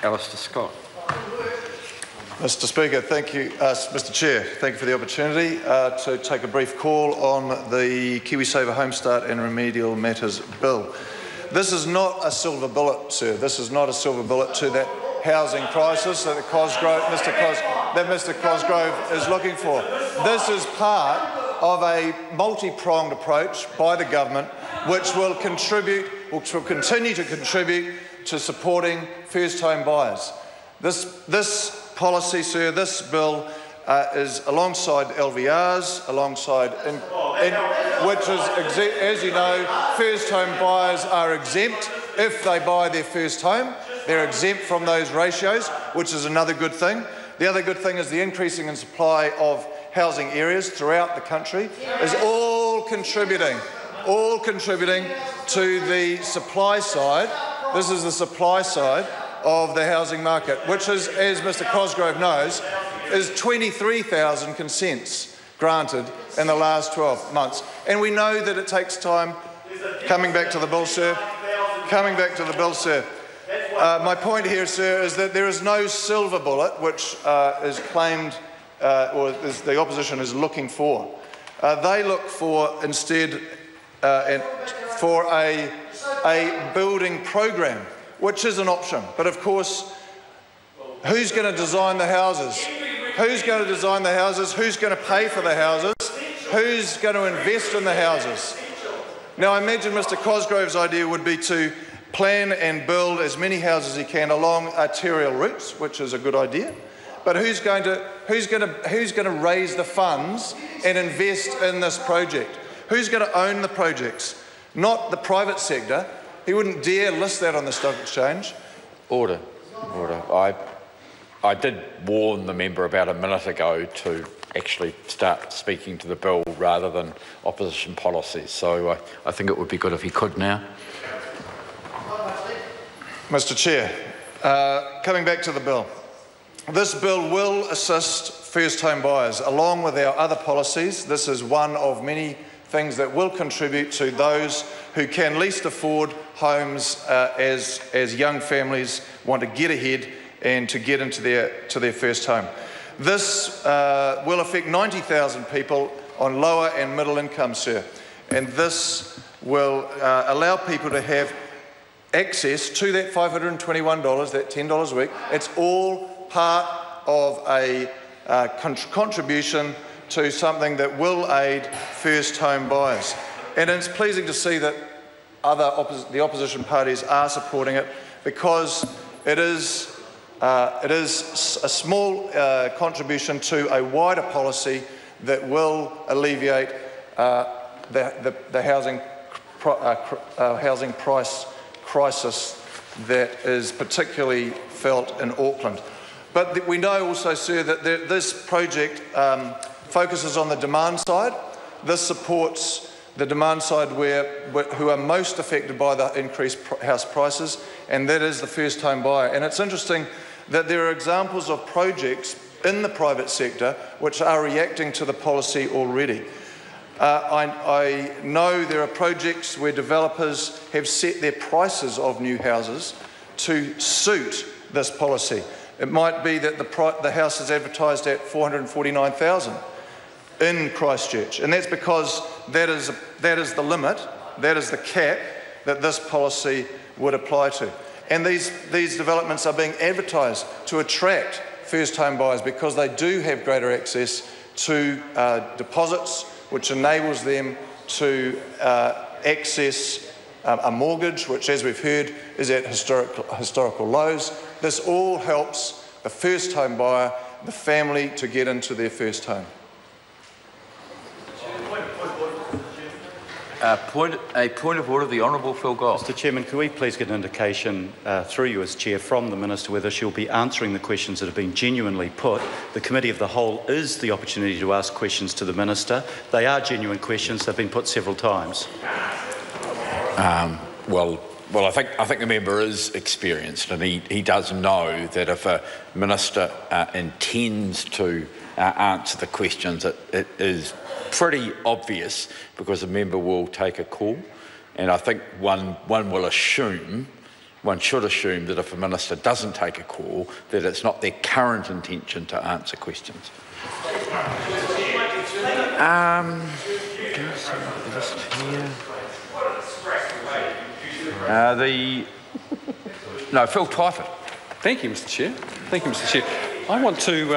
Alistair Scott. Mr Speaker, thank you, Mr Chair, thank you for the opportunity to take a brief call on the Kiwisaver, Homestart and Remedial Matters Bill. This is not a silver bullet, sir. This is not a silver bullet to that housing crisis that Mr Cosgrove is looking for. This is part of a multi-pronged approach by the government which will continue to contribute to supporting first home buyers. This policy, sir, this bill is alongside LVRs, which is, as you know, first home buyers are exempt if they buy their first home. They're exempt from those ratios, which is another good thing. The other good thing is the increasing in supply of housing areas throughout the country is all contributing to the supply side. This is the supply side of the housing market, which is, as Mr Cosgrove knows, is 23,000 consents granted in the last 12 months. And we know that it takes time. Coming back to the bill, sir. My point here, sir, is that there is no silver bullet which is claimed or the opposition is looking for. They look for instead for a building program, which is an option. But of course, who's going to design the houses? Who's going to design the houses? Who's going to pay for the houses? Who's going to invest in the houses? Now, I imagine Mr Cosgrove's idea would be to plan and build as many houses as he can along arterial routes, which is a good idea. But who's going to raise the funds and invest in this project? Who's going to own the projects? Not the private sector. He wouldn't dare list that on the stock exchange. Order. I did warn the member about a minute ago to actually start speaking to the bill rather than opposition policies. So I think it would be good if he could now. Mr Chair, coming back to the bill. This bill will assist first home buyers along with our other policies. This is one of many things that will contribute to those who can least afford homes as young families want to get ahead and to get into their first home. This will affect 90,000 people on lower and middle income, sir, and this will allow people to have access to that $521, that $10 a week. It's all part of a contribution to something that will aid first home buyers. And it's pleasing to see that the opposition parties are supporting it, because it is a small contribution to a wider policy that will alleviate the housing price crisis that is particularly felt in Auckland. But we know also, sir, that this project focuses on the demand side. This supports the demand side who are most affected by the increased house prices, and that is the first home buyer. And it's interesting that there are examples of projects in the private sector which are reacting to the policy already. I know there are projects where developers have set their prices of new houses to suit this policy. It might be that the house is advertised at $449,000 in Christchurch, and that's because that is the limit, that is the cap that this policy would apply to. And these developments are being advertised to attract first home buyers because they do have greater access to deposits, which enables them to access a mortgage, which, as we've heard, is at historical lows. This all helps the first home buyer, the family, to get into their first home. A point of order, the Honourable Phil Goff. Mr Chairman, could we please get an indication through you as Chair from the Minister whether she'll be answering the questions that have been genuinely put. The Committee of the Whole is the opportunity to ask questions to the Minister. They are genuine questions. They've been put several times. Well, I think the member is experienced, and he does know that if a minister intends to answer the questions, it is pretty obvious, because a member will take a call, and I think one will assume one should assume that if a minister doesn't take a call, that it's not their current intention to answer questions. No, Phil Twyford. Thank you, Mr. Chair. Thank you, Mr. Chair. I want to